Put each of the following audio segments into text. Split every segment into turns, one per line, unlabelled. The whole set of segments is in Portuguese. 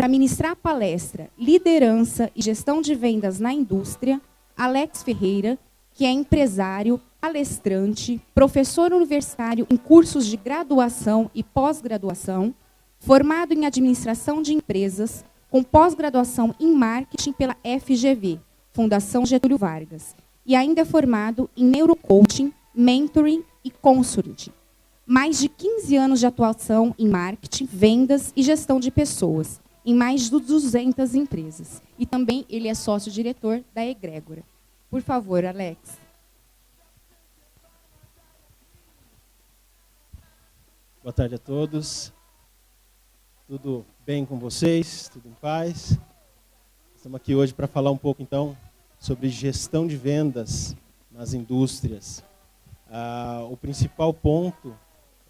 para ministrar a palestra Liderança e Gestão de Vendas na Indústria, Alex Ferreira, que é empresário, palestrante, professor universitário em cursos de graduação e pós-graduação, formado em administração de empresas, com pós-graduação em marketing pela FGV, Fundação Getúlio Vargas, e ainda é formado em neurocoaching, mentoring e consulting. Mais de 15 anos de atuação em marketing, vendas e gestão de pessoas, em mais de 200 empresas. E também ele é sócio-diretor da Egrégora. Por favor, Alex.
Boa tarde a todos. Tudo bem com vocês? Tudo em paz? Estamos aqui hoje para falar um pouco, então, sobre gestão de vendas nas indústrias. O principal ponto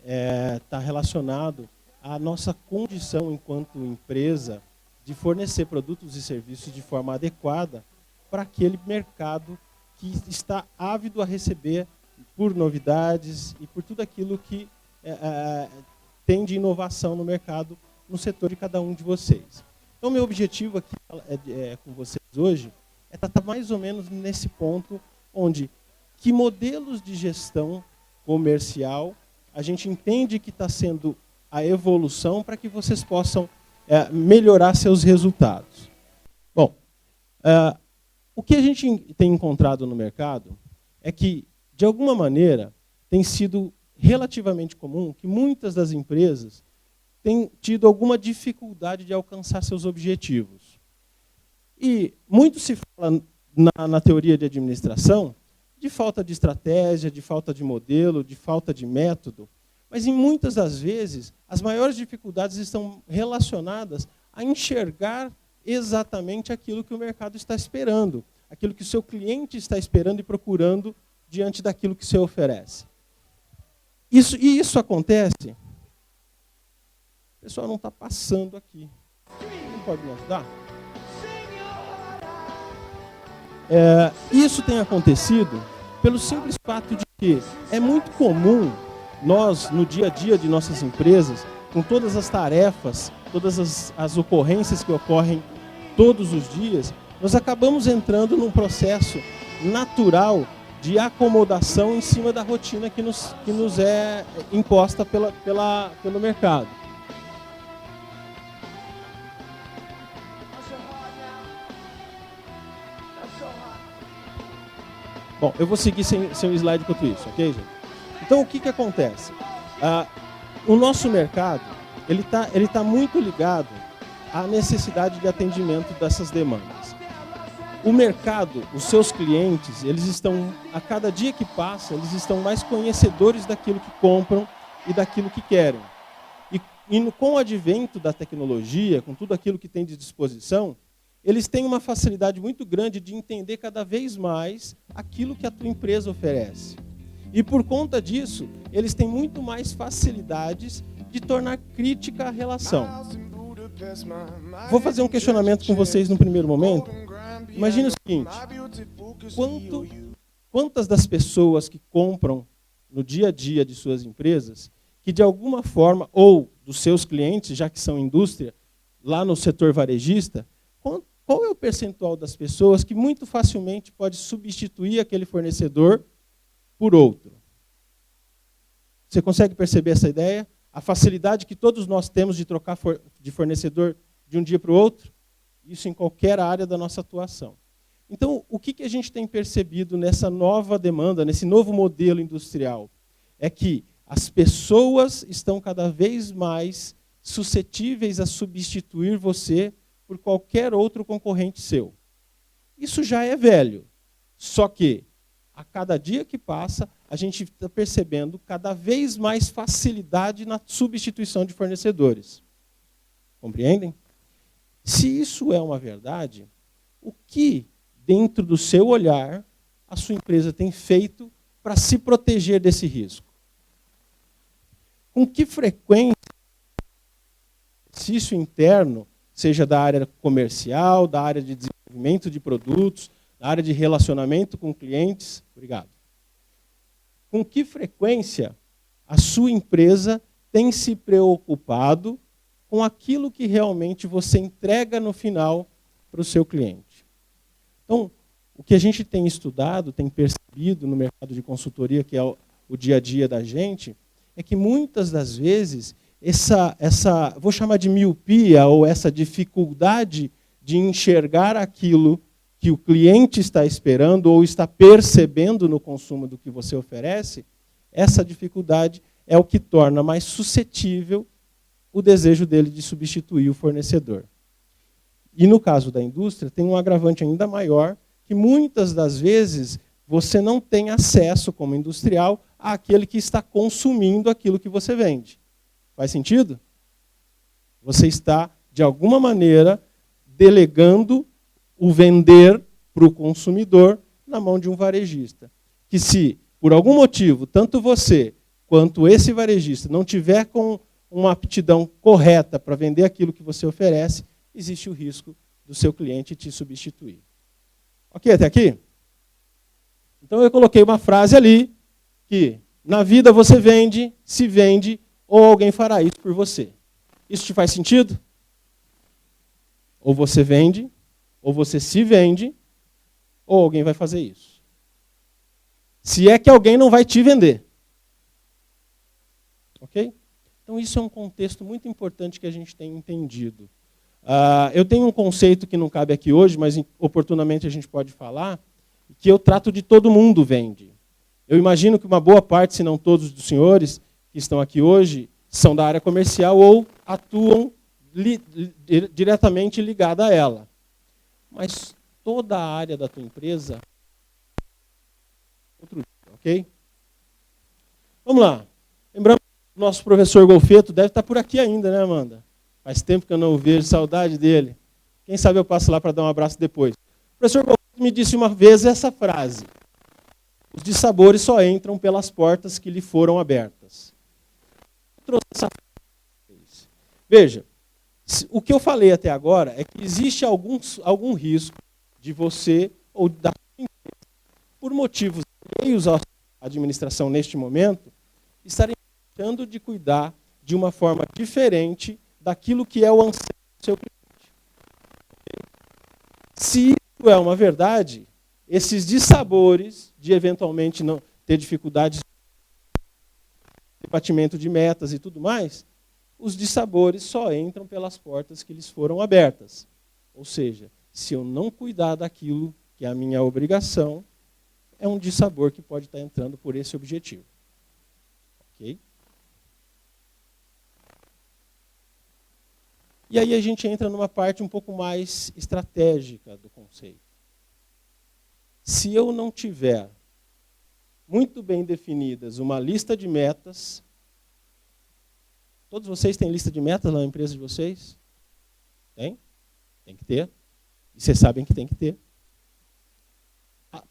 está relacionado à nossa condição enquanto empresa de fornecer produtos e serviços de forma adequada para aquele mercado que está ávido a receber por novidades e por tudo aquilo que tem de inovação no mercado, no setor de cada um de vocês. Então, meu objetivo aqui com vocês hoje é tratar mais ou menos nesse ponto onde que modelos de gestão comercial a gente entende que está sendo a evolução para que vocês possam melhorar seus resultados. Bom, o que a gente tem encontrado no mercado é que, de alguma maneira, tem sido relativamente comum que muitas das empresas têm tido alguma dificuldade de alcançar seus objetivos. E muito se fala na teoria de administração de falta de estratégia, de falta de modelo, de falta de método, mas em muitas das vezes as maiores dificuldades estão relacionadas a enxergar exatamente aquilo que o mercado está esperando, aquilo que o seu cliente está esperando e procurando diante daquilo que você oferece. Isso acontece... O pessoal não está passando aqui. Não pode me ajudar? Isso tem acontecido pelo simples fato de que é muito comum nós, no dia a dia de nossas empresas, com todas as tarefas, todas as ocorrências que ocorrem todos os dias, nós acabamos entrando num processo natural de acomodação em cima da rotina que nos é imposta pelo mercado. Bom, eu vou seguir sem o slide enquanto isso, ok, gente? Então, o que acontece? O nosso mercado ele tá muito ligado à necessidade de atendimento dessas demandas. O mercado, os seus clientes, eles estão, a cada dia que passa, eles estão mais conhecedores daquilo que compram e daquilo que querem. E com o advento da tecnologia, com tudo aquilo que tem de disposição, eles têm uma facilidade muito grande de entender cada vez mais aquilo que a tua empresa oferece. E por conta disso, eles têm muito mais facilidades de tornar crítica a relação. Vou fazer um questionamento com vocês no primeiro momento. Imagina o seguinte: quantas das pessoas que compram no dia a dia de suas empresas, que de alguma forma, ou dos seus clientes, já que são indústria, lá no setor varejista, qual é o percentual das pessoas que muito facilmente pode substituir aquele fornecedor por outro? Você consegue perceber essa ideia? A facilidade que todos nós temos de trocar de fornecedor de um dia para o outro? Isso em qualquer área da nossa atuação. Então, o que a gente tem percebido nessa nova demanda, nesse novo modelo industrial? É que as pessoas estão cada vez mais suscetíveis a substituir você por qualquer outro concorrente seu. Isso já é velho. Só que, a cada dia que passa, a gente está percebendo cada vez mais facilidade na substituição de fornecedores. Compreendem? Se isso é uma verdade, o que, dentro do seu olhar, a sua empresa tem feito para se proteger desse risco? Com que frequência, exercício interno, seja da área comercial, da área de desenvolvimento de produtos, da área de relacionamento com clientes. Obrigado. Com que frequência a sua empresa tem se preocupado com aquilo que realmente você entrega no final para o seu cliente. Então, o que a gente tem estudado, tem percebido no mercado de consultoria, que é o dia a dia da gente, é que muitas das vezes vou chamar de miopia, ou essa dificuldade de enxergar aquilo que o cliente está esperando ou está percebendo no consumo do que você oferece, essa dificuldade é o que torna mais suscetível o desejo dele de substituir o fornecedor. E no caso da indústria, tem um agravante ainda maior, que muitas das vezes você não tem acesso, como industrial, àquele que está consumindo aquilo que você vende. Faz sentido? Você está, de alguma maneira, delegando o vender para o consumidor na mão de um varejista. Que se, por algum motivo, tanto você quanto esse varejista não tiver com uma aptidão correta para vender aquilo que você oferece, existe o risco do seu cliente te substituir. Ok até aqui? Então eu coloquei uma frase ali, que na vida você vende, se vende, ou alguém fará isso por você. Isso te faz sentido? Ou você vende, ou você se vende, ou alguém vai fazer isso. Se é que alguém não vai te vender. Ok? Então isso é um contexto muito importante que a gente tem entendido. Eu tenho um conceito que não cabe aqui hoje, mas oportunamente a gente pode falar, que eu trato de todo mundo vende. Eu imagino que uma boa parte, se não todos dos senhores que estão aqui hoje, são da área comercial ou atuam diretamente ligada a ela. Mas toda a área da tua empresa, outro dia, ok? Vamos lá. Lembrando que o nosso professor Golfeto deve estar por aqui ainda, né, Amanda? Faz tempo que eu não o vejo, saudade dele. Quem sabe eu passo lá para dar um abraço depois. O professor Golfeto me disse uma vez essa frase: os dissabores só entram pelas portas que lhe foram abertas. Eu trouxe essa frase. Veja, o que eu falei até agora é que existe algum risco de você ou da sua empresa, por motivos alheios à administração neste momento, estarem deixando de cuidar de uma forma diferente daquilo que é o anseio do seu cliente. Se isso é uma verdade, esses dissabores de eventualmente não ter dificuldades de batimento de metas e tudo mais, os dissabores só entram pelas portas que lhes foram abertas. Ou seja, se eu não cuidar daquilo que é a minha obrigação, é um dissabor que pode estar entrando por esse objetivo. Ok? E aí a gente entra numa parte um pouco mais estratégica do conceito. Se eu não tiver muito bem definidas uma lista de metas, todos vocês têm lista de metas na empresa de vocês? Tem? Tem que ter. E vocês sabem que tem que ter.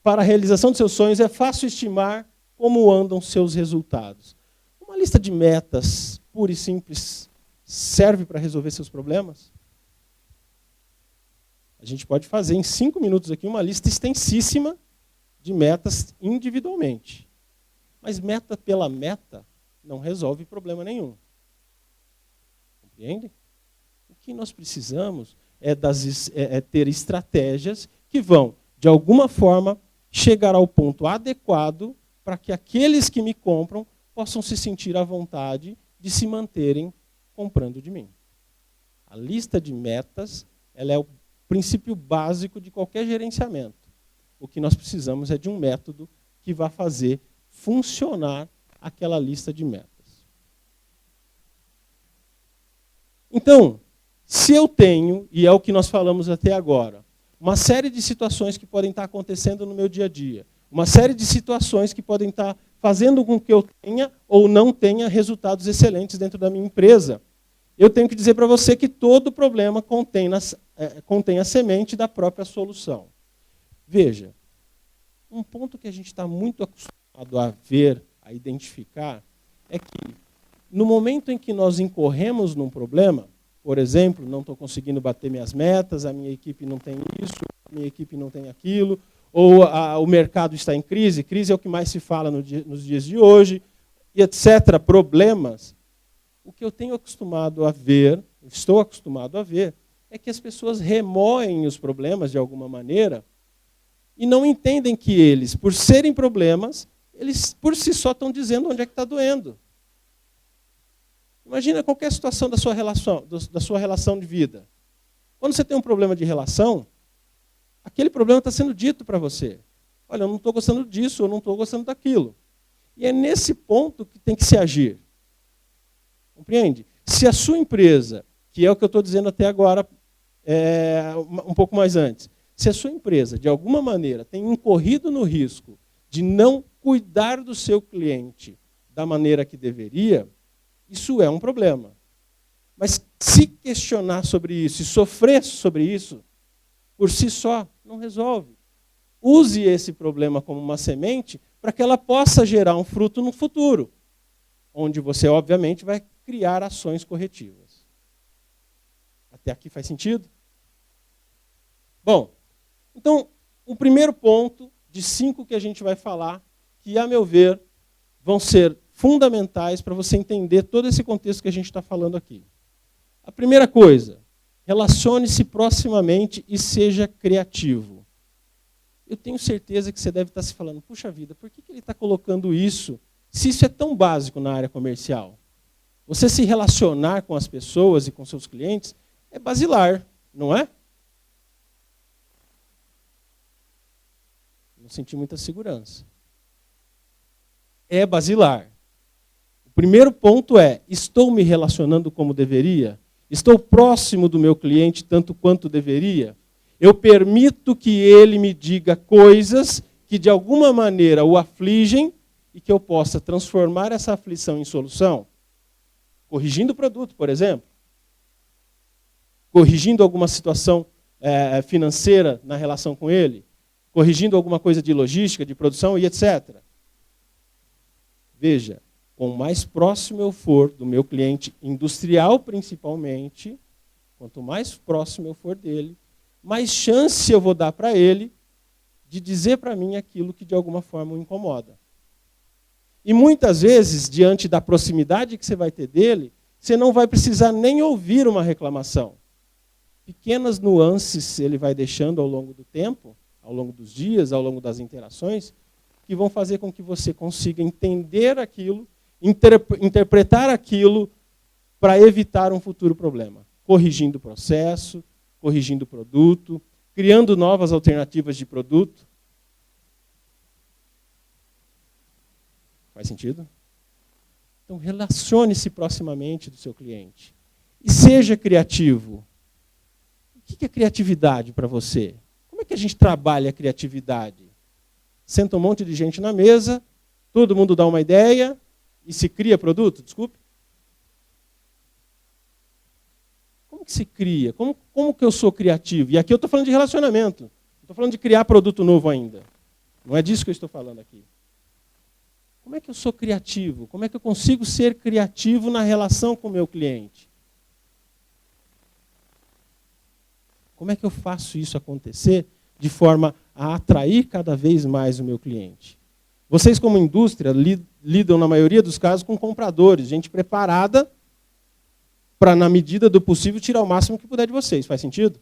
Para a realização dos seus sonhos é fácil estimar como andam seus resultados. Uma lista de metas pura e simples serve para resolver seus problemas? A gente pode fazer em 5 minutos aqui uma lista extensíssima de metas individualmente. Mas meta pela meta não resolve problema nenhum. Compreende? O que nós precisamos é ter estratégias que vão, de alguma forma, chegar ao ponto adequado para que aqueles que me compram possam se sentir à vontade de se manterem comprando de mim. A lista de metas, ela é o princípio básico de qualquer gerenciamento. O que nós precisamos é de um método que vá fazer funcionar aquela lista de metas. Então, se eu tenho, e é o que nós falamos até agora, uma série de situações que podem estar acontecendo no meu dia a dia, uma série de situações que podem estar fazendo com que eu tenha ou não tenha resultados excelentes dentro da minha empresa, eu tenho que dizer para você que todo problema contém a semente da própria solução. Veja, um ponto que a gente está muito acostumado a ver, a identificar, é que no momento em que nós incorremos num problema, por exemplo, não estou conseguindo bater minhas metas, a minha equipe não tem isso, a minha equipe não tem aquilo, ou o mercado está em crise é o que mais se fala nos dias de hoje, e etc., problemas. O que eu tenho acostumado a ver estou acostumado a ver, é que as pessoas remoem os problemas de alguma maneira e não entendem que eles, por serem problemas, eles por si só estão dizendo onde é que está doendo. Imagina qualquer situação da sua relação de vida. Quando você tem um problema de relação, aquele problema está sendo dito para você. Olha, eu não estou gostando disso, eu não estou gostando daquilo. E é nesse ponto que tem que se agir. Compreende? Se a sua empresa, que é o que eu estou dizendo até agora, um pouco mais antes, se a sua empresa, de alguma maneira, tem incorrido no risco de não cuidar do seu cliente da maneira que deveria, isso é um problema. Mas se questionar sobre isso e sofrer sobre isso, por si só, não resolve. Use esse problema como uma semente para que ela possa gerar um fruto no futuro, onde você, obviamente, vai criar ações corretivas. Até aqui faz sentido? Bom, então, o primeiro ponto de 5 que a gente vai falar, que, a meu ver, vão ser fundamentais para você entender todo esse contexto que a gente está falando aqui. A primeira coisa, relacione-se proximamente e seja criativo. Eu tenho certeza que você deve estar se falando, puxa vida, por que ele está colocando isso, se isso é tão básico na área comercial? Você se relacionar com as pessoas e com seus clientes é basilar, não é? Não senti muita segurança. É basilar. O primeiro ponto é, estou me relacionando como deveria? Estou próximo do meu cliente tanto quanto deveria? Eu permito que ele me diga coisas que de alguma maneira o afligem e que eu possa transformar essa aflição em solução? Corrigindo o produto, por exemplo. Corrigindo alguma situação financeira na relação com ele. Corrigindo alguma coisa de logística, de produção e etc. Veja, quanto mais próximo eu for do meu cliente industrial, principalmente, quanto mais próximo eu for dele, mais chance eu vou dar para ele de dizer para mim aquilo que de alguma forma o incomoda. E muitas vezes, diante da proximidade que você vai ter dele, você não vai precisar nem ouvir uma reclamação. Pequenas nuances ele vai deixando ao longo do tempo, ao longo dos dias, ao longo das interações, que vão fazer com que você consiga entender aquilo, interpretar aquilo para evitar um futuro problema. Corrigindo o processo, corrigindo o produto, criando novas alternativas de produto. Faz sentido? Então, relacione-se proximamente do seu cliente. E seja criativo. O que é criatividade para você? Como é que a gente trabalha a criatividade? Senta um monte de gente na mesa, todo mundo dá uma ideia e se cria produto? Desculpe. Como que se cria? Como que eu sou criativo? E aqui eu estou falando de relacionamento. Não estou falando de criar produto novo ainda. Não é disso que eu estou falando aqui. Como é que eu sou criativo? Como é que eu consigo ser criativo na relação com o meu cliente? Como é que eu faço isso acontecer de forma a atrair cada vez mais o meu cliente? Vocês, como indústria, lidam, na maioria dos casos, com compradores, gente preparada para, na medida do possível, tirar o máximo que puder de vocês. Faz sentido?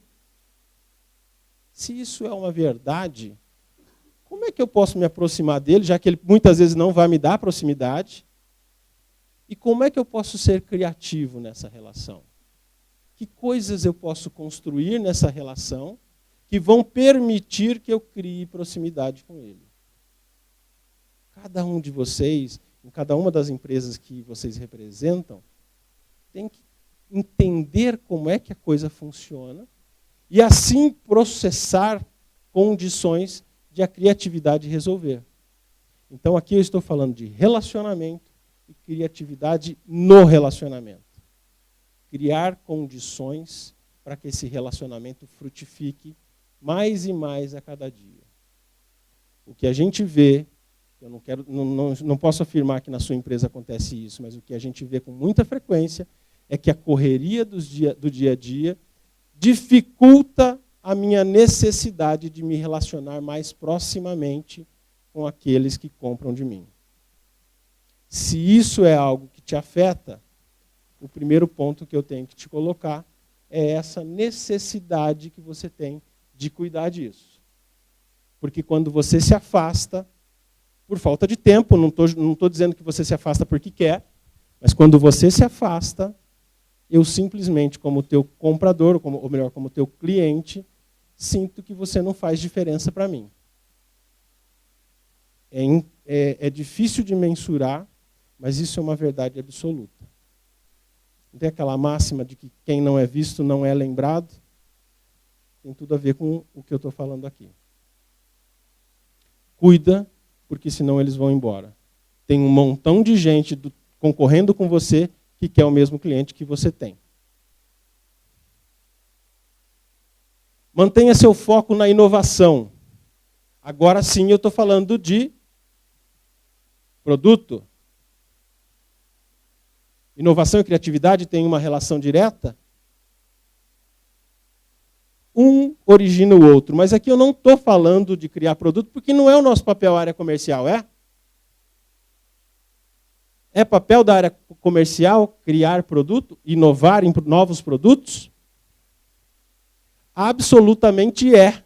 Se isso é uma verdade, como é que eu posso me aproximar dele, já que ele muitas vezes não vai me dar proximidade? E como é que eu posso ser criativo nessa relação? Que coisas eu posso construir nessa relação que vão permitir que eu crie proximidade com ele? Cada um de vocês, em cada uma das empresas que vocês representam, tem que entender como é que a coisa funciona e assim processar condições de a criatividade resolver. Então aqui eu estou falando de relacionamento e criatividade no relacionamento. Criar condições para que esse relacionamento frutifique mais e mais a cada dia. O que a gente vê, eu não posso afirmar que na sua empresa acontece isso, mas o que a gente vê com muita frequência é que a correria do dia a dia dificulta a minha necessidade de me relacionar mais proximamente com aqueles que compram de mim. Se isso é algo que te afeta, o primeiro ponto que eu tenho que te colocar é essa necessidade que você tem de cuidar disso. Porque quando você se afasta, por falta de tempo, não estou dizendo que você se afasta porque quer, mas quando você se afasta, eu simplesmente, como teu comprador, ou melhor, como teu cliente, sinto que você não faz diferença para mim. É difícil de mensurar, mas isso é uma verdade absoluta. Não tem aquela máxima de que quem não é visto não é lembrado? Tem tudo a ver com o que eu estou falando aqui. Cuida, porque senão eles vão embora. Tem um montão de gente concorrendo com você que quer o mesmo cliente que você tem. Mantenha seu foco na inovação. Agora sim eu estou falando de produto. Inovação e criatividade têm uma relação direta? Um origina o outro. Mas aqui eu não estou falando de criar produto, porque não é o nosso papel área comercial, é? É papel da área comercial criar produto, inovar em novos produtos? Absolutamente é.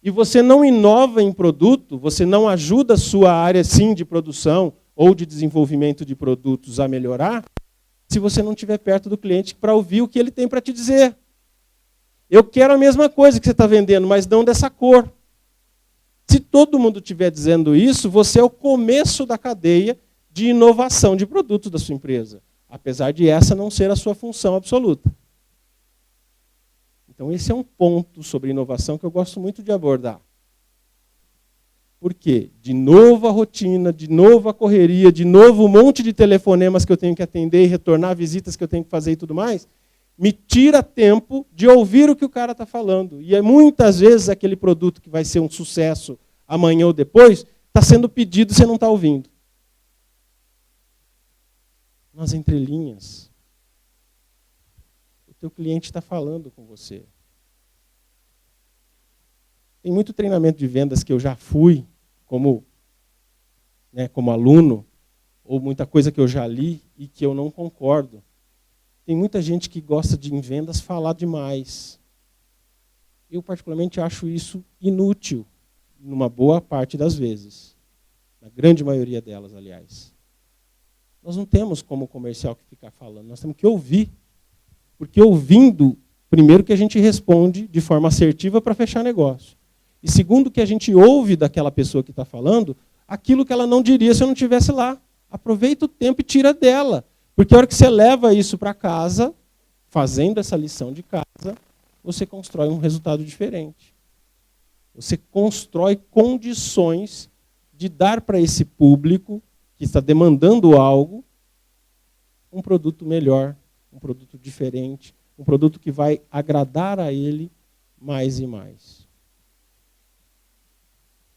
E você não inova em produto, você não ajuda a sua área, sim, de produção ou de desenvolvimento de produtos a melhorar, se você não estiver perto do cliente para ouvir o que ele tem para te dizer. Eu quero a mesma coisa que você está vendendo, mas não dessa cor. Se todo mundo estiver dizendo isso, você é o começo da cadeia de inovação de produtos da sua empresa, apesar de essa não ser a sua função absoluta. Então esse é um ponto sobre inovação que eu gosto muito de abordar. Por quê? De novo a rotina, de novo a correria, de novo um monte de telefonemas que eu tenho que atender e retornar, visitas que eu tenho que fazer e tudo mais, me tira tempo de ouvir o que o cara está falando. E muitas vezes aquele produto que vai ser um sucesso amanhã ou depois, está sendo pedido e você não está ouvindo. Nas entrelinhas. O teu cliente está falando com você. Tem muito treinamento de vendas que eu já fui como aluno, ou muita coisa que eu já li e que eu não concordo. Tem muita gente que gosta de, em vendas, falar demais. Eu, particularmente, acho isso inútil, numa boa parte das vezes. Na grande maioria delas, aliás. Nós não temos como comercial que ficar falando, nós temos que ouvir. Porque ouvindo, primeiro que a gente responde de forma assertiva para fechar negócio. E segundo que a gente ouve daquela pessoa que está falando, aquilo que ela não diria se eu não estivesse lá. Aproveita o tempo e tira dela. Porque a hora que você leva isso para casa, fazendo essa lição de casa, você constrói um resultado diferente. Você constrói condições de dar para esse público que está demandando algo, um produto melhor, um produto diferente, um produto que vai agradar a ele mais e mais.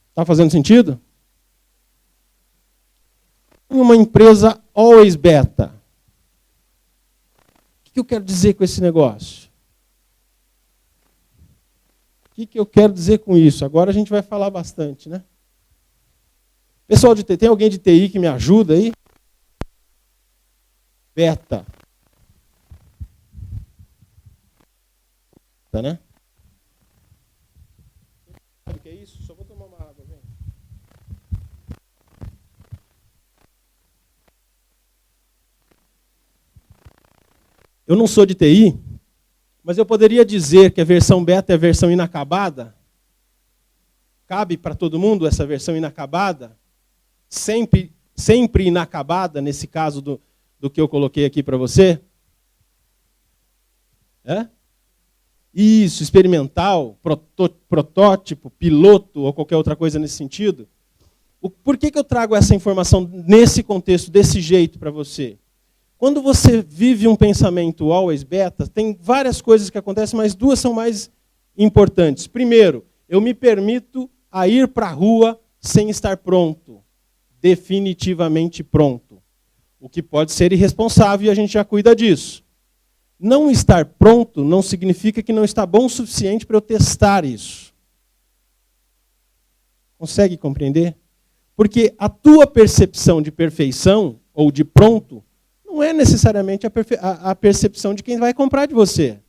Está fazendo sentido? Uma empresa always beta. O que eu quero dizer com esse negócio? O que eu quero dizer com isso? Agora a gente vai falar bastante, né? Pessoal de TI, tem alguém de TI que me ajuda aí? Beta. Tá, né? Sabe o que é isso? Só vou tomar uma água, vem. Eu não sou de TI, mas eu poderia dizer que a versão beta é a versão inacabada? Cabe para todo mundo essa versão inacabada? Sempre inacabada, nesse caso do que eu coloquei aqui para você? É? Isso, experimental, protótipo, piloto ou qualquer outra coisa nesse sentido. Por que eu trago essa informação nesse contexto, desse jeito para você? Quando você vive um pensamento always beta, tem várias coisas que acontecem, mas duas são mais importantes. Primeiro, eu me permito a ir para a rua sem estar pronto, definitivamente pronto. O que pode ser irresponsável e a gente já cuida disso. Não estar pronto não significa que não está bom o suficiente para eu testar isso. Consegue compreender? Porque a tua percepção de perfeição ou de pronto não não é necessariamente a percepção de quem vai comprar de você.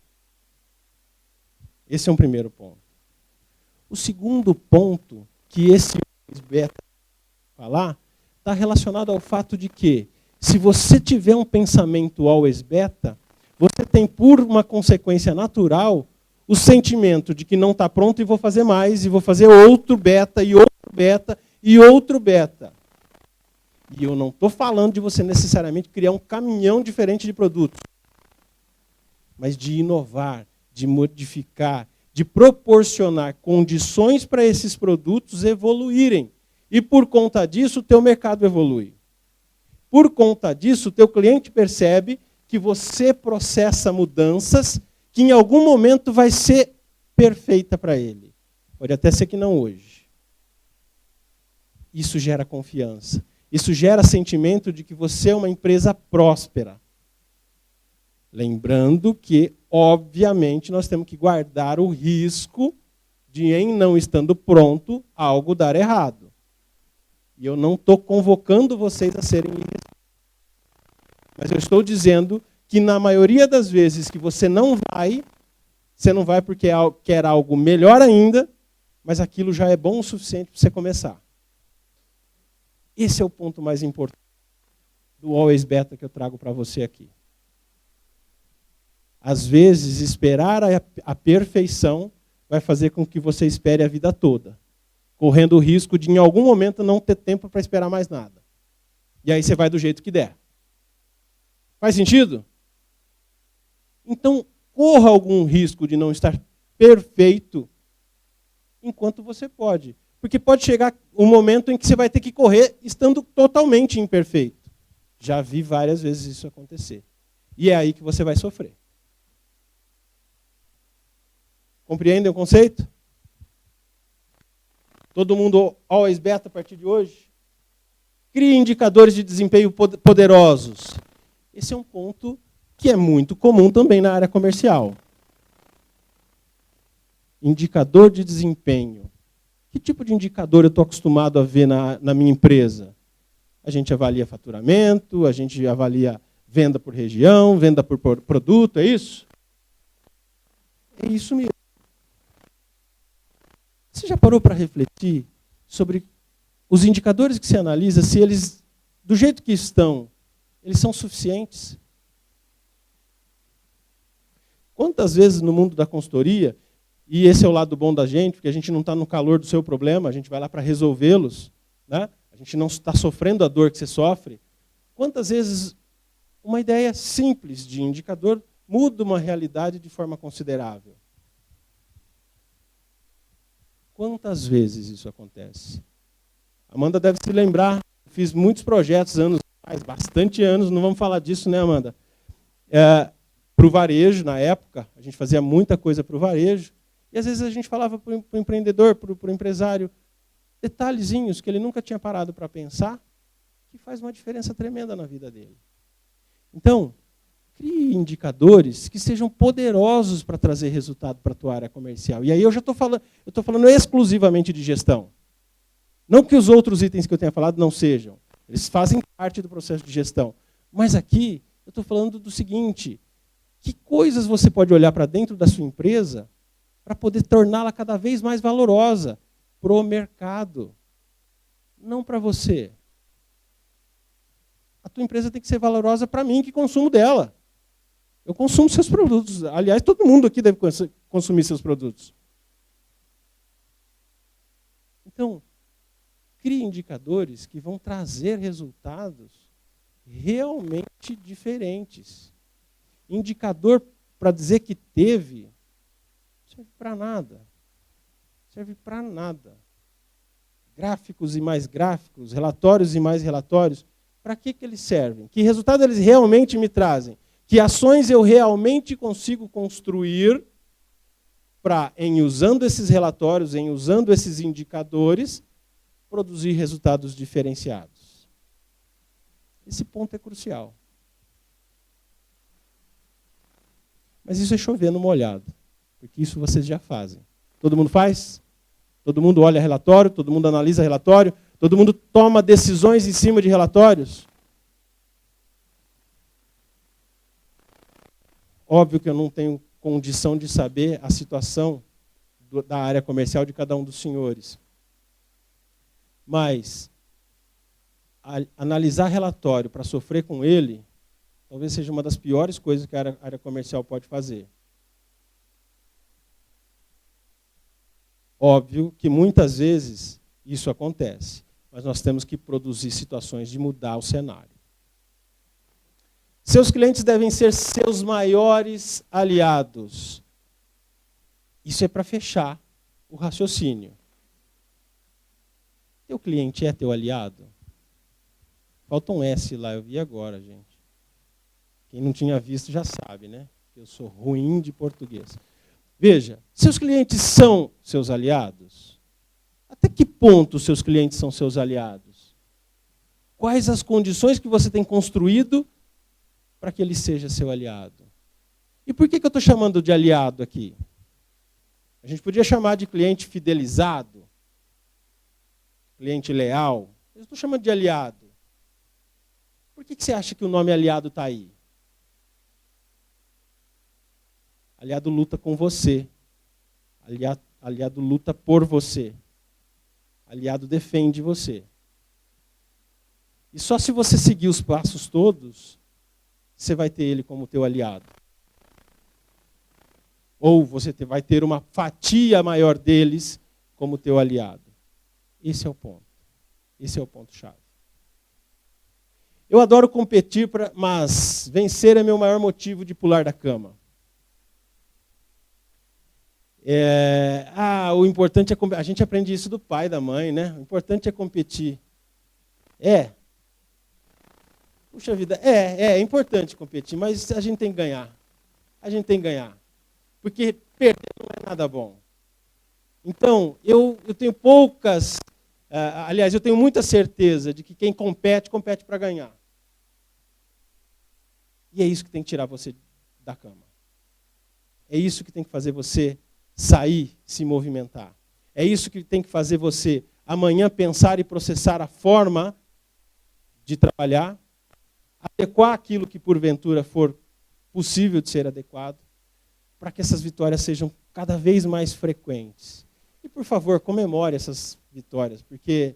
Esse é um primeiro ponto. O segundo ponto que esse beta falar está relacionado ao fato de que, se você tiver um pensamento always beta, você tem, por uma consequência natural, o sentimento de que não está pronto e vou fazer mais, e vou fazer outro beta, e outro beta, e outro beta. E eu não estou falando de você necessariamente criar um caminhão diferente de produtos, mas de inovar, de modificar, de proporcionar condições para esses produtos evoluírem. E por conta disso, o teu mercado evolui. Por conta disso, o teu cliente percebe que você processa mudanças que em algum momento vai ser perfeita para ele. Pode até ser que não hoje. Isso gera confiança. Isso gera sentimento de que você é uma empresa próspera. Lembrando que, obviamente, nós temos que guardar o risco de, em não estando pronto, algo dar errado. E eu não estou convocando vocês a serem irresponsáveis. Mas eu estou dizendo que, na maioria das vezes que você não vai porque quer algo melhor ainda, mas aquilo já é bom o suficiente para você começar. Esse é o ponto mais importante do Always Beta que eu trago para você aqui. Às vezes, esperar a perfeição vai fazer com que você espere a vida toda, correndo o risco de, em algum momento, não ter tempo para esperar mais nada. E aí você vai do jeito que der. Faz sentido? Então, corra algum risco de não estar perfeito enquanto você pode. Porque pode chegar um momento em que você vai ter que correr estando totalmente imperfeito. Já vi várias vezes isso acontecer. E é aí que você vai sofrer. Compreendem o conceito? Todo mundo always beta a partir de hoje? Crie indicadores de desempenho poderosos. Esse é um ponto que é muito comum também na área comercial. Indicador de desempenho. Que tipo de indicador eu estou acostumado a ver na minha empresa? A gente avalia faturamento, a gente avalia venda por região, venda por produto, é isso? É isso mesmo. Você já parou para refletir sobre os indicadores que você analisa, se eles, do jeito que estão, eles são suficientes? Quantas vezes no mundo da consultoria, e esse é o lado bom da gente, porque a gente não está no calor do seu problema, a gente vai lá para resolvê-los, né? A gente não está sofrendo a dor que você sofre. Quantas vezes uma ideia simples de indicador muda uma realidade de forma considerável? Quantas vezes isso acontece? Amanda deve se lembrar, fiz muitos projetos anos atrás, bastante anos, não vamos falar disso, né, Amanda? Para o varejo, na época, a gente fazia muita coisa para o varejo, e às vezes a gente falava para o empreendedor, para o empresário, detalhezinhos que ele nunca tinha parado para pensar, que faz uma diferença tremenda na vida dele. Então, crie indicadores que sejam poderosos para trazer resultado para a tua área comercial. E aí eu estou falando exclusivamente de gestão. Não que os outros itens que eu tenha falado não sejam. Eles fazem parte do processo de gestão. Mas aqui eu estou falando do seguinte: que coisas você pode olhar para dentro da sua empresa para poder torná-la cada vez mais valorosa para o mercado, não para você. A tua empresa tem que ser valorosa para mim, que consumo dela. Eu consumo seus produtos. Aliás, todo mundo aqui deve consumir seus produtos. Então, crie indicadores que vão trazer resultados realmente diferentes. Indicador para dizer que teve, serve para nada. Serve para nada. Gráficos e mais gráficos, relatórios e mais relatórios, para que eles servem? Que resultado eles realmente me trazem? Que ações eu realmente consigo construir para, em usando esses relatórios, em usando esses indicadores, produzir resultados diferenciados? Esse ponto é crucial. Mas isso é chover no molhado, porque isso vocês já fazem. Todo mundo faz? Todo mundo olha relatório, todo mundo analisa relatório, todo mundo toma decisões em cima de relatórios? Óbvio que eu não tenho condição de saber a situação da área comercial de cada um dos senhores. Mas analisar relatório para sofrer com ele, talvez seja uma das piores coisas que a área comercial pode fazer. Óbvio que muitas vezes isso acontece, mas nós temos que produzir situações de mudar o cenário. Seus clientes devem ser seus maiores aliados. Isso é para fechar o raciocínio. Teu cliente é teu aliado? Falta um S lá, eu vi agora, gente. Quem não tinha visto já sabe, né? Eu sou ruim de português. Veja, seus clientes são seus aliados? Até que ponto seus clientes são seus aliados? Quais as condições que você tem construído para que ele seja seu aliado? E por que eu estou chamando de aliado aqui? A gente podia chamar de cliente fidelizado, cliente leal. Eu estou chamando de aliado. Por que você acha que o nome aliado está aí? Aliado luta com você. Aliado luta por você. Aliado defende você. E só se você seguir os passos todos, você vai ter ele como teu aliado. Ou você vai ter uma fatia maior deles como teu aliado. Esse é o ponto. Esse é o ponto-chave. Eu adoro competir, mas vencer é meu maior motivo de pular da cama. O importante é competir. A gente aprende isso do pai, da mãe, né? O importante é competir. Puxa vida, é importante competir, mas a gente tem que ganhar. A gente tem que ganhar. Porque perder não é nada bom. Então, eu tenho poucas... aliás, eu tenho muita certeza de que quem compete, compete para ganhar. E é isso que tem que tirar você da cama. É isso que tem que fazer você sair, se movimentar. É isso que tem que fazer você amanhã pensar e processar a forma de trabalhar, adequar aquilo que porventura for possível de ser adequado, para que essas vitórias sejam cada vez mais frequentes. E, por favor, comemore essas vitórias, porque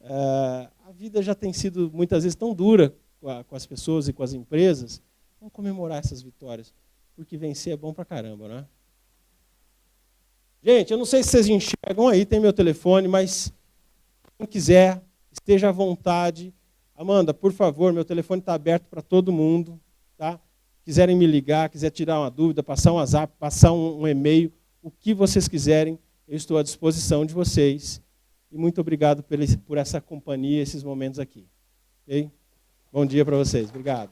a vida já tem sido muitas vezes tão dura com as pessoas e com as empresas. Vamos comemorar essas vitórias, porque vencer é bom pra caramba, não é? Gente, eu não sei se vocês enxergam aí, tem meu telefone, mas quem quiser, esteja à vontade. Amanda, por favor, meu telefone está aberto para todo mundo, tá? Quiserem me ligar, quiser tirar uma dúvida, passar um WhatsApp, passar um e-mail, o que vocês quiserem, eu estou à disposição de vocês. E muito obrigado por essa companhia, esses momentos aqui. Okay? Bom dia para vocês. Obrigado.